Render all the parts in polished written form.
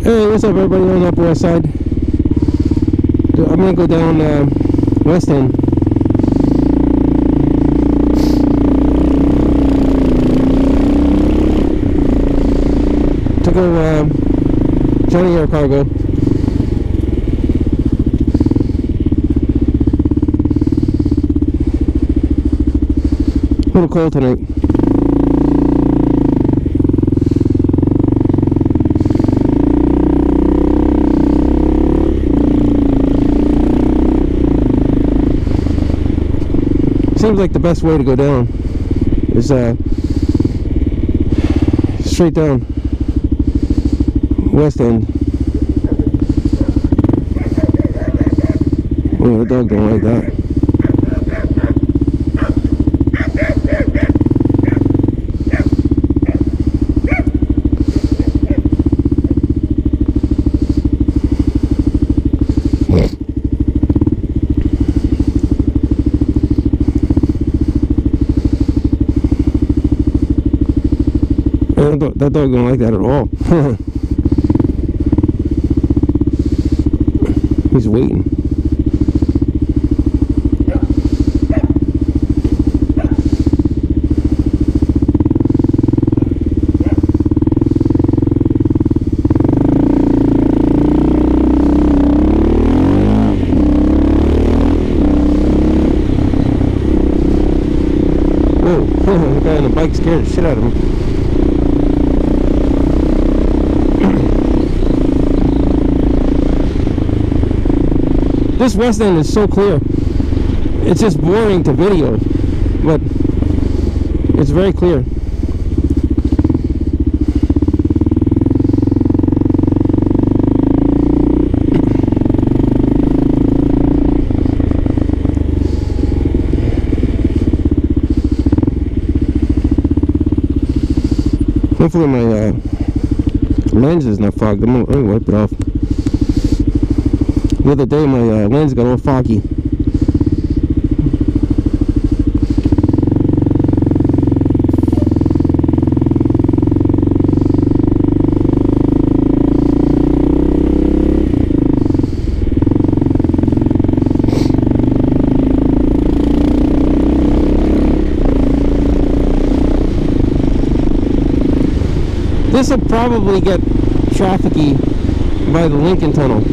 Hey, what's up, everybody? On up West Side. I'm gonna go down Westend. To go Johnny Air Cargo. A little cold tonight. Seems like the best way to go down is straight down Westend. Oh, the dog don't like that. That dog don't like that at all. He's waiting. Whoa, the guy on the bike scared the shit out of him. This Westend is so clear. It's just boring to video, but it's very clear. Hopefully my lens is not fogged. Let me wipe it off. The other day my lens got all foggy. This will probably get trafficy by the Lincoln Tunnel.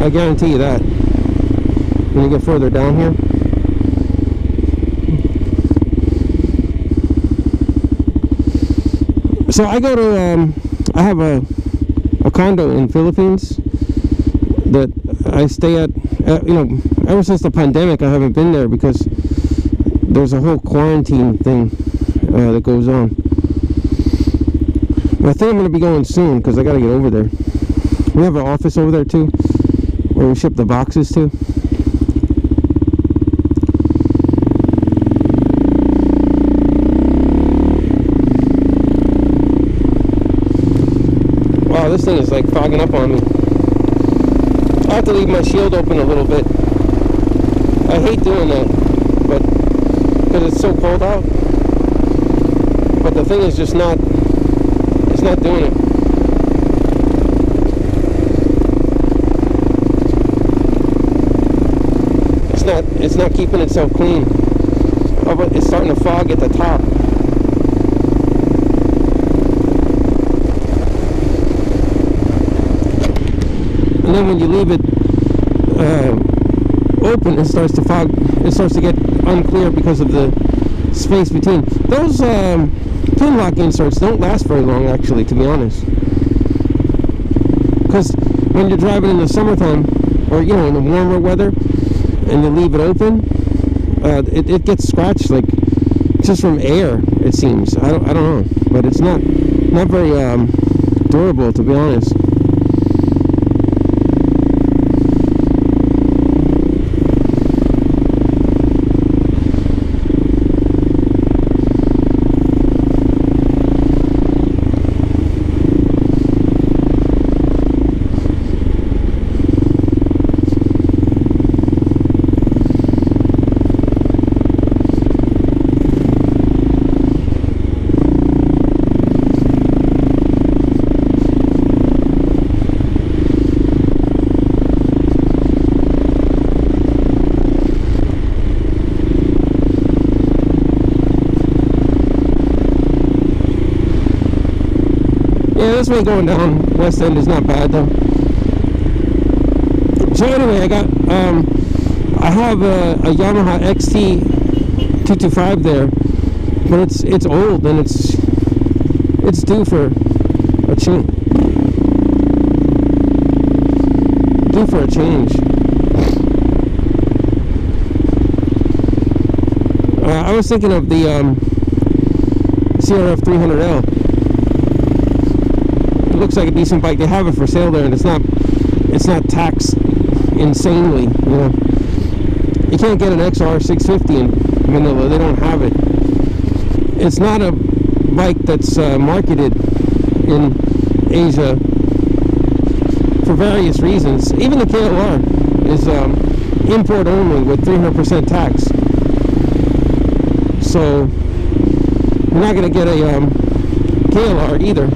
I guarantee you that. When you get further down here. So I go to, I have a condo in Philippines that I stay at, you know, ever since the pandemic I haven't been there because there's a whole quarantine thing that goes on. But I think I'm going to be going soon because I got to get over there. We have an office over there too, where we ship the boxes to. Wow, this thing is like fogging up on me. I have to leave my shield open a little bit. I hate doing that, but because it's so cold out. But the thing is just not, it's not doing it. It's not keeping itself clean. Oh, but it's starting to fog at the top. And then when you leave it open, it starts to fog. It starts to get unclear because of the space between. Those pin lock inserts don't last very long, actually, to be honest. Because when you're driving in the summertime, or you know, in the warmer weather, and you leave it open, it gets scratched like just from air. It seems. I don't know, but it's not very durable, to be honest. Yeah, this way going down Westend is not bad though. So anyway, I have a Yamaha XT 225 there, but it's old and it's due for a change. Due for a change. I was thinking of the CRF 300L. It looks like a decent bike. They have it for sale there, and it's not taxed insanely. You know, you can't get an XR650 in Manila. They don't have it. It's not a bike that's marketed in Asia for various reasons. Even the KLR is import only with 300% tax. So you're not going to get a KLR either.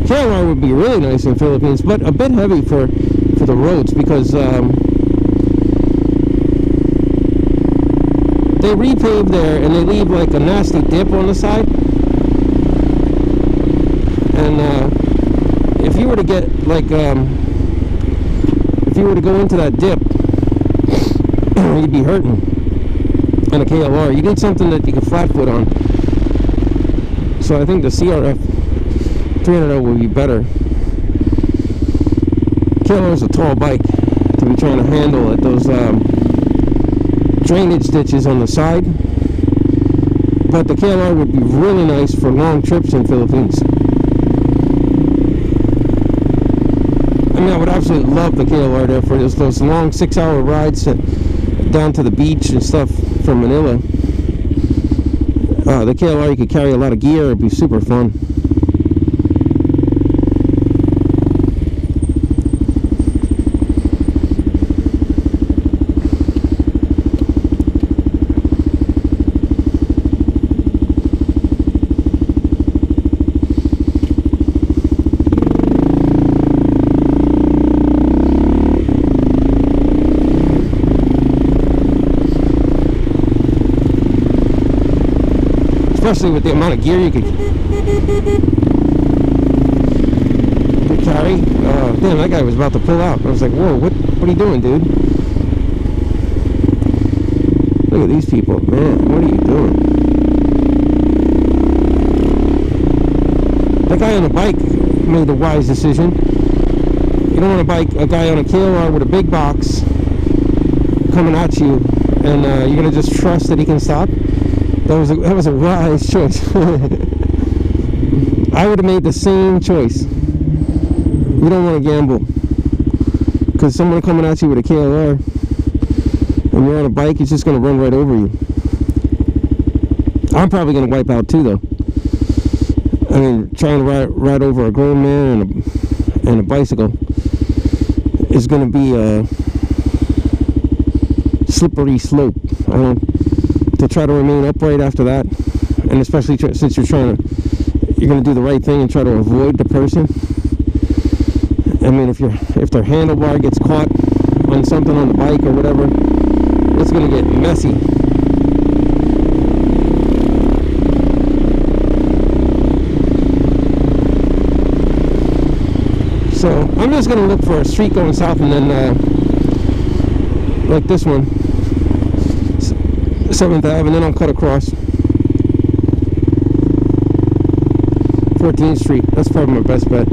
KLR would be really nice in the Philippines, but a bit heavy for the roads because they repave there and they leave like a nasty dip on the side. And if you were to get like if you were to go into that dip, you'd be hurting on a KLR. You need something that you can flat foot on. So I think the CRF 300 will be better. KLR is a tall bike to be trying to handle at those drainage ditches on the side, but the KLR would be really nice for long trips in Philippines. I mean, I would absolutely love the KLR there for those long 6-hour rides down to the beach and stuff from Manila. The KLR, you could carry a lot of gear. It'd be super fun. Especially with the amount of gear you could carry. Damn, that guy was about to pull out. I was like, whoa, what are you doing, dude? Look at these people, man. What are you doing? That guy on the bike made the wise decision. You don't want a guy on a KLR with a big box coming at you, and you're gonna just trust that he can stop. That was a wise choice. I would have made the same choice. You don't want to gamble, because someone coming at you with a KLR and you're on a bike, it's just going to run right over you. I'm probably going to wipe out too, though. I mean, trying to ride over a grown man and a bicycle is going to be a slippery slope. To try to remain upright after that, and especially since you're going to do the right thing and try to avoid the person. I mean, if their handlebar gets caught on something on the bike or whatever, it's going to get messy. So I'm just going to look for a street going south, and then like this one, 7th Ave, and then I'll cut across 14th Street. That's probably my best bet.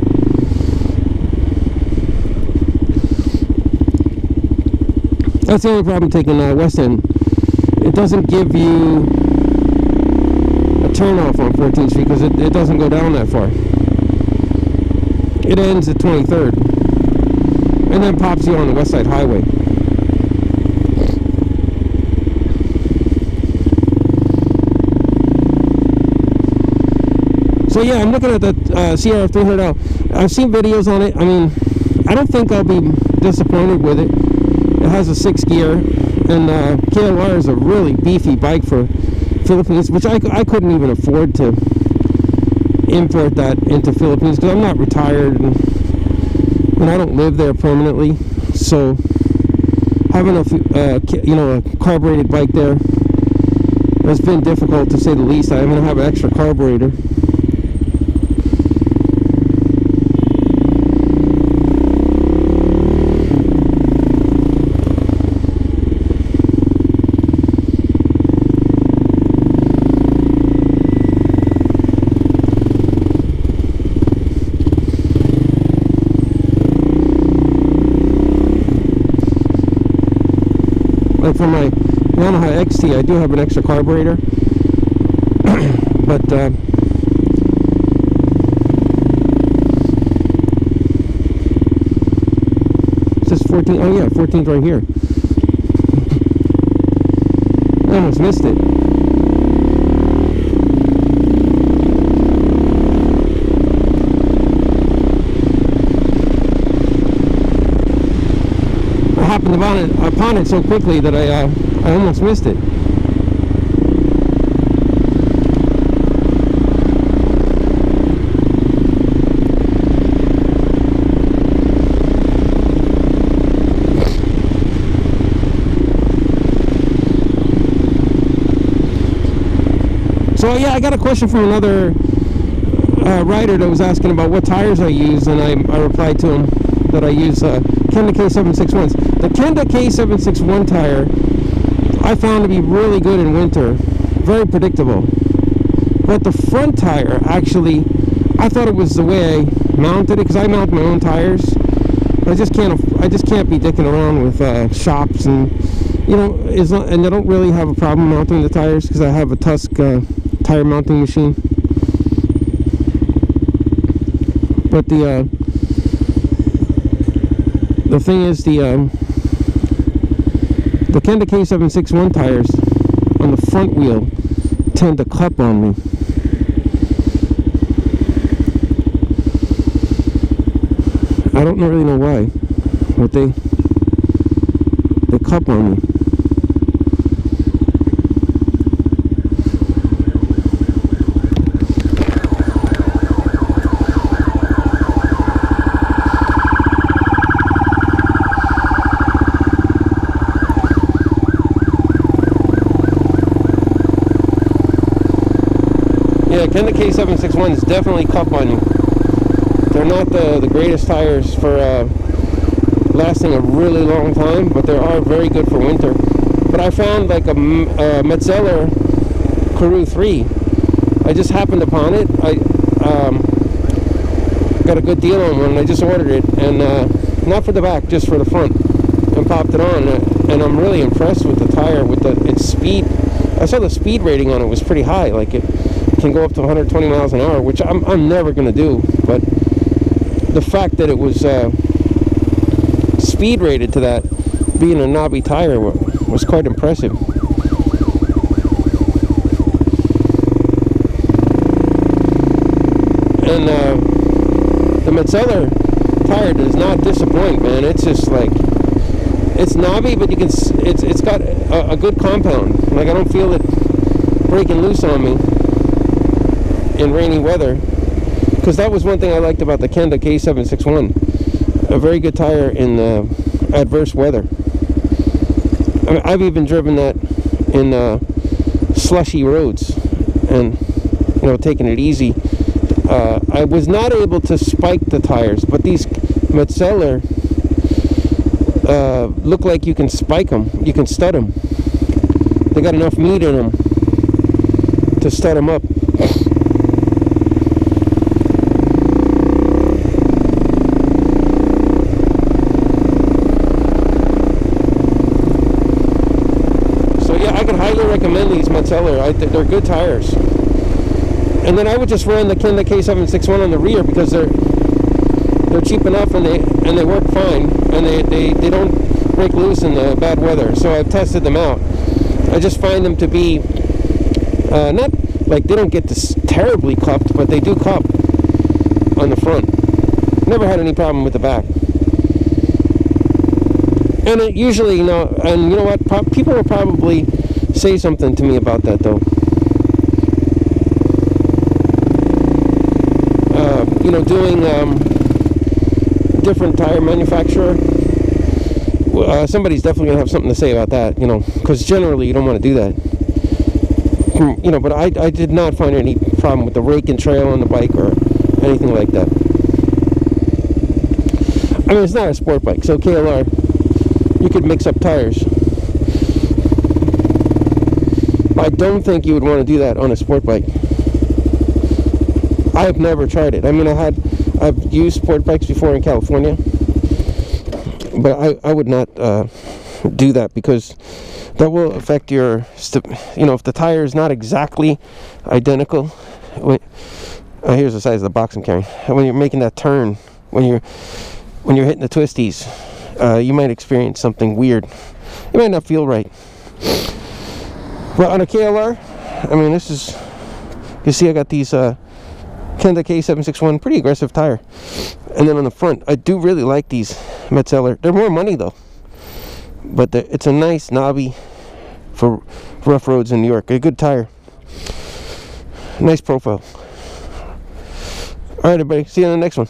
That's the only problem taking Westend. It doesn't give you a turn off on 14th Street because it doesn't go down that far. It ends at 23rd and then pops you on the West Side Highway. So yeah, I'm looking at the CRF300L. I've seen videos on it. I mean, I don't think I'll be disappointed with it. It has a 6 gear, and KLR is a really beefy bike for Philippines, which I couldn't even afford to import that into Philippines because I'm not retired and I don't live there permanently. So having a carbureted bike there has been difficult, to say the least. I'm going to have an extra carburetor. Like for my Yamaha XT, I do have an extra carburetor, but it says 14. Oh yeah, 14's right here. I almost missed it. I happened upon it so quickly that I almost missed it. So yeah, I got a question from another rider that was asking about what tires I use, and I replied to him that I use Kenda K761s. The Kenda K761 tire I found to be really good in winter, very predictable. But the front tire, actually, I thought it was the way I mounted it, because I mount my own tires. I just can't be dicking around with shops, and and I don't really have a problem mounting the tires because I have a Tusk tire mounting machine. But the thing is, the Kenda K761 tires on the front wheel tend to cup on me. I don't really know why, but they cup on me. Yeah, Kenda K761s definitely cup on you. They're not the greatest tires for lasting a really long time, but they are very good for winter. But I found like a Metzeler Karoo 3. I just happened upon it. I got a good deal on one, and I just ordered it, and not for the back, just for the front, and popped it on, and I'm really impressed with the tire, with its speed. I saw the speed rating on it was pretty high, like it can go up to 120 miles an hour, which I'm never going to do, but the fact that it was speed rated to that, being a knobby tire, was quite impressive. And the Metzeler tire does not disappoint, man. It's just like, it's knobby, but it's got a good compound. Like, I don't feel it breaking loose on me in rainy weather, because that was one thing I liked about the Kenda K761. A very good tire in adverse weather. I mean, I've even driven that in slushy roads, and taking it easy. I was not able to spike the tires, but these Metzeler look like you can spike them, you can stud them. They got enough meat in them to stud them up. I could highly recommend these Metzeler. They're good tires. And then I would just run the Kenda K761 on the rear, because they're cheap enough, and they work fine, and they don't break loose in the bad weather. So I've tested them out. I just find them to be not Like, they don't get this terribly cupped, but they do cup on the front. Never had any problem with the back. And it usually, and you know what? People will probably say something to me about that, though. Doing different tire manufacturer. Somebody's definitely going to have something to say about that, because generally you don't want to do that. But I did not find any problem with the rake and trail on the bike or anything like that. I mean, it's not a sport bike, so KLR, you could mix up tires. I don't think you would want to do that on a sport bike. I have never tried it. I mean, I've used sport bikes before in California, but I would not do that, because that will affect your, if the tire is not exactly identical. Here's the size of the box I'm carrying. When you're making that turn, when you're hitting the twisties, you might experience something weird. It might not feel right. But on a KLR, I mean, this is, you see I got these Kenda K761, pretty aggressive tire. And then on the front, I do really like these Metzeler. They're more money though, but it's a nice knobby for rough roads in New York. A good tire, nice profile. All right, everybody, see you in the next one.